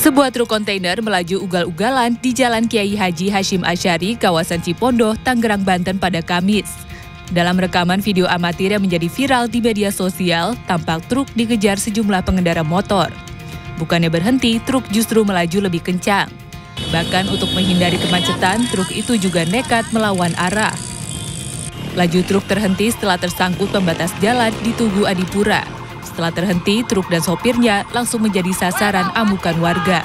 Sebuah truk kontainer melaju ugal-ugalan di Jalan Kiai Haji Hashim Asy'ari, kawasan Cipondoh, Tangerang, Banten pada Kamis. Dalam rekaman video amatir yang menjadi viral di media sosial, tampak truk dikejar sejumlah pengendara motor. Bukannya berhenti, truk justru melaju lebih kencang. Bahkan untuk menghindari kemacetan, truk itu juga nekat melawan arah. Laju truk terhenti setelah tersangkut pembatas jalan di Tugu Adipura. Setelah terhenti, truk dan sopirnya langsung menjadi sasaran amukan warga.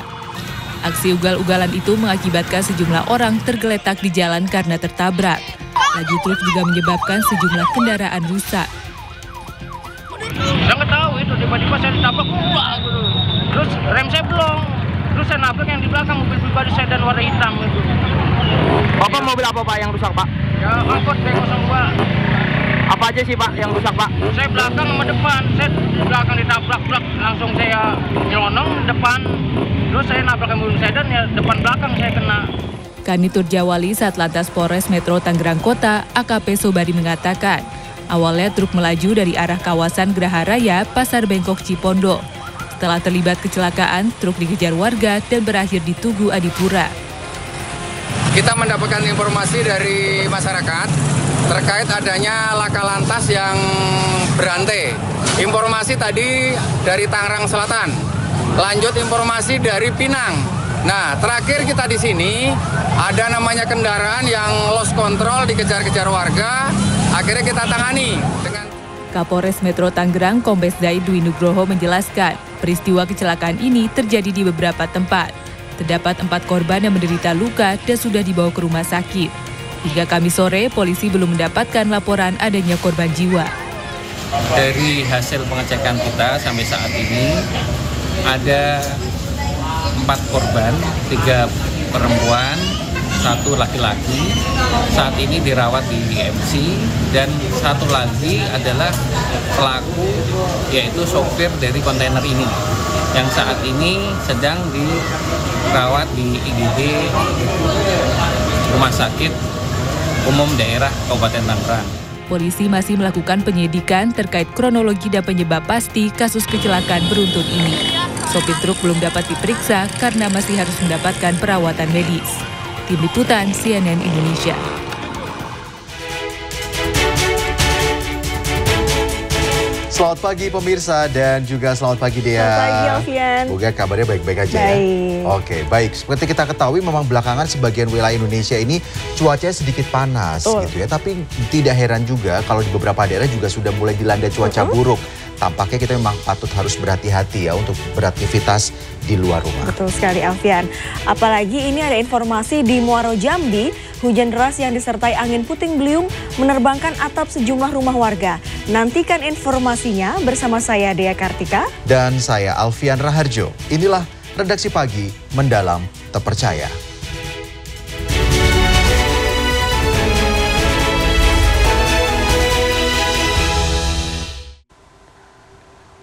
Aksi ugal-ugalan itu mengakibatkan sejumlah orang tergeletak di jalan karena tertabrak. Laju truk juga menyebabkan sejumlah kendaraan rusak. Saya nggak tahu itu, tiba-tiba saya ditabrak, terus rem saya belum. Terus saya nabrak yang di belakang, mobil pribadi saya dan warna hitam itu. Bapak mobil apa Pak yang rusak Pak? Ya angkot B02. Apa aja sih Pak yang rusak Pak? Saya belakang sama depan, saya belakang ditabrak, langsung saya nyelonong depan. Terus saya nabrak mobil saya dan ya depan belakang saya kena. Kanitur Jawali Satlantas Polres Metro Tangerang Kota, AKP Sobari mengatakan, awalnya truk melaju dari arah kawasan Geraha Raya, Pasar Bengkok, Cipondoh. Setelah terlibat kecelakaan, truk dikejar warga dan berakhir di Tugu Adipura. Kita mendapatkan informasi dari masyarakat terkait adanya laka lantas yang berantai. Informasi tadi dari Tangerang Selatan, lanjut informasi dari Pinang. Nah, terakhir kita di sini ada namanya kendaraan yang lost control dikejar-kejar warga, akhirnya kita tangani. Kapolres Metro Tangerang Kombes Zaid Dwi Nugroho menjelaskan, peristiwa kecelakaan ini terjadi di beberapa tempat. Terdapat 4 korban yang menderita luka dan sudah dibawa ke rumah sakit. Hingga Kamis sore, polisi belum mendapatkan laporan adanya korban jiwa. Dari hasil pengecekan kita sampai saat ini, ada 4 korban, 3 perempuan, 1 laki-laki. Saat ini dirawat di IMC dan 1 lagi adalah pelaku, yaitu sopir dari kontainer ini, yang saat ini sedang dirawat di IGD Rumah Sakit Umum Daerah Kabupaten Tangerang. Polisi masih melakukan penyidikan terkait kronologi dan penyebab pasti kasus kecelakaan beruntun ini. Sopir truk belum dapat diperiksa karena masih harus mendapatkan perawatan medis. Tim Liputan CNN Indonesia. Selamat pagi pemirsa dan juga selamat pagi Dea. Selamat pagi Alfian. Semoga kabarnya baik-baik aja baik. Ya. Oke, baik. Seperti kita ketahui memang belakangan sebagian wilayah Indonesia ini cuacanya sedikit panas gitu ya. Tapi tidak heran juga kalau di beberapa daerah juga sudah mulai dilanda cuaca buruk. Tampaknya kita memang patut harus berhati-hati ya untuk beraktivitas di luar rumah. Betul sekali Alfian. Apalagi ini ada informasi di Muaro Jambi, hujan deras yang disertai angin puting beliung menerbangkan atap sejumlah rumah warga. Nantikan informasinya bersama saya Dea Kartika. Dan saya Alfian Raharjo. Inilah Redaksi Pagi Mendalam Terpercaya.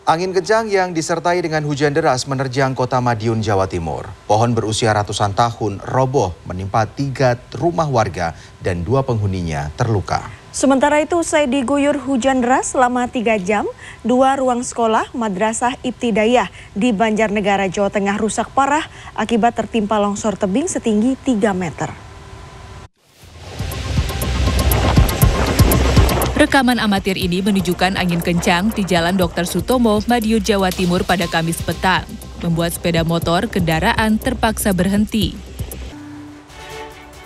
Angin kencang yang disertai dengan hujan deras menerjang kota Madiun, Jawa Timur. Pohon berusia ratusan tahun roboh menimpa 3 rumah warga dan 2 penghuninya terluka. Sementara itu usai diguyur hujan deras selama 3 jam, 2 ruang sekolah Madrasah Ibtidaiyah di Banjarnegara, Jawa Tengah rusak parah akibat tertimpa longsor tebing setinggi 3 meter. Rekaman amatir ini menunjukkan angin kencang di Jalan Dr. Sutomo, Madiun, Jawa Timur pada Kamis petang, membuat sepeda motor kendaraan terpaksa berhenti.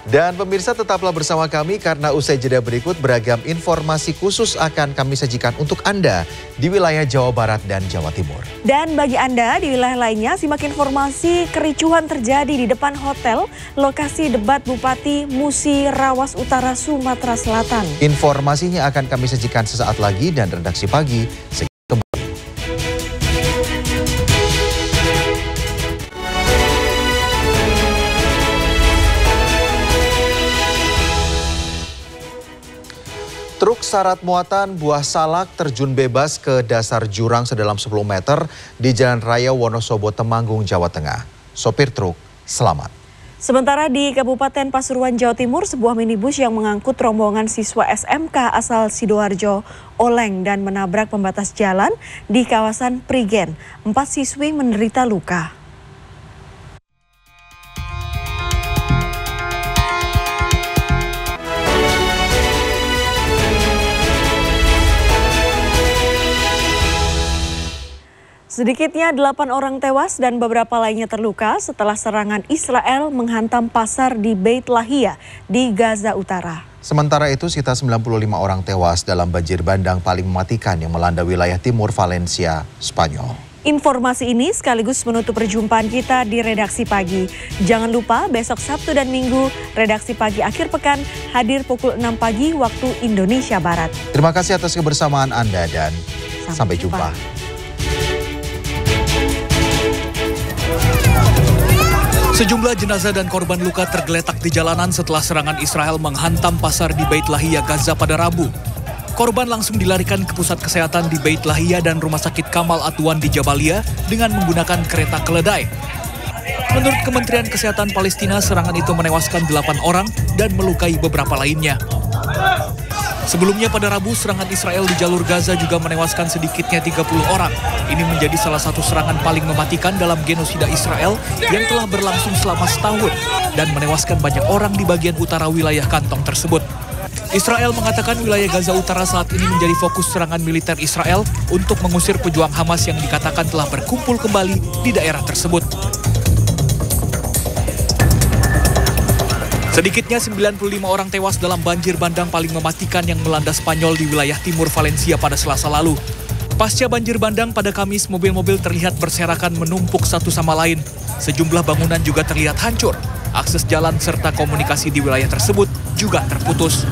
Dan pemirsa tetaplah bersama kami karena usai jeda berikut beragam informasi khusus akan kami sajikan untuk Anda di wilayah Jawa Barat dan Jawa Timur. Dan bagi Anda di wilayah lainnya, simak informasi kericuhan terjadi di depan hotel lokasi debat Bupati Musi Rawas Utara, Sumatera Selatan. Informasinya akan kami sajikan sesaat lagi dan Redaksi Pagi segera kembali. Truk syarat muatan buah salak terjun bebas ke dasar jurang sedalam 10 meter di Jalan Raya Wonosobo, Temanggung, Jawa Tengah. Sopir truk selamat. Sementara di Kabupaten Pasuruan, Jawa Timur, sebuah minibus yang mengangkut rombongan siswa SMK asal Sidoarjo oleng dan menabrak pembatas jalan di kawasan Prigen. 4 siswi menderita luka. Sedikitnya 8 orang tewas dan beberapa lainnya terluka setelah serangan Israel menghantam pasar di Beit Lahia di Gaza Utara. Sementara itu, sekitar 95 orang tewas dalam banjir bandang paling mematikan yang melanda wilayah timur Valencia, Spanyol. Informasi ini sekaligus menutup perjumpaan kita di Redaksi Pagi. Jangan lupa besok Sabtu dan Minggu, Redaksi Pagi akhir pekan hadir pukul 6 pagi waktu Indonesia Barat. Terima kasih atas kebersamaan Anda dan sampai jumpa. Sejumlah jenazah dan korban luka tergeletak di jalanan setelah serangan Israel menghantam pasar di Beit Lahia, Gaza pada Rabu. Korban langsung dilarikan ke pusat kesehatan di Beit Lahia dan Rumah Sakit Kamal Atwan di Jabalia dengan menggunakan kereta keledai. Menurut Kementerian Kesehatan Palestina, serangan itu menewaskan 8 orang dan melukai beberapa lainnya. Sebelumnya pada Rabu, serangan Israel di jalur Gaza juga menewaskan sedikitnya 30 orang. Ini menjadi salah satu serangan paling mematikan dalam genosida Israel yang telah berlangsung selama setahun dan menewaskan banyak orang di bagian utara wilayah kantong tersebut. Israel mengatakan wilayah Gaza Utara saat ini menjadi fokus serangan militer Israel untuk mengusir pejuang Hamas yang dikatakan telah berkumpul kembali di daerah tersebut. Sedikitnya 95 orang tewas dalam banjir bandang paling mematikan yang melanda Spanyol di wilayah timur Valencia pada Selasa lalu. Pasca banjir bandang pada Kamis, mobil-mobil terlihat berserakan menumpuk satu sama lain. Sejumlah bangunan juga terlihat hancur. Akses jalan serta komunikasi di wilayah tersebut juga terputus.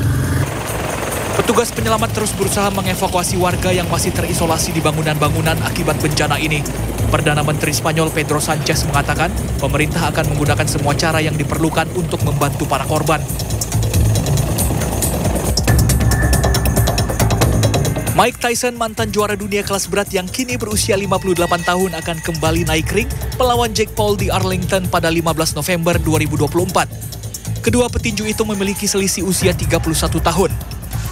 Petugas penyelamat terus berusaha mengevakuasi warga yang masih terisolasi di bangunan-bangunan akibat bencana ini. Perdana Menteri Spanyol Pedro Sánchez mengatakan pemerintah akan menggunakan semua cara yang diperlukan untuk membantu para korban. Mike Tyson, mantan juara dunia kelas berat yang kini berusia 58 tahun akan kembali naik ring melawan Jake Paul di Arlington pada 15 November 2024. Kedua petinju itu memiliki selisih usia 31 tahun.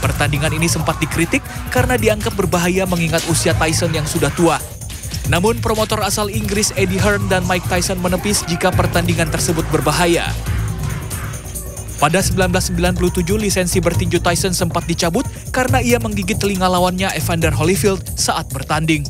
Pertandingan ini sempat dikritik karena dianggap berbahaya mengingat usia Tyson yang sudah tua. Namun promotor asal Inggris Eddie Hearn dan Mike Tyson menepis jika pertandingan tersebut berbahaya. Pada 1997, lisensi bertinju Tyson sempat dicabut karena ia menggigit telinga lawannya Evander Holyfield saat bertanding.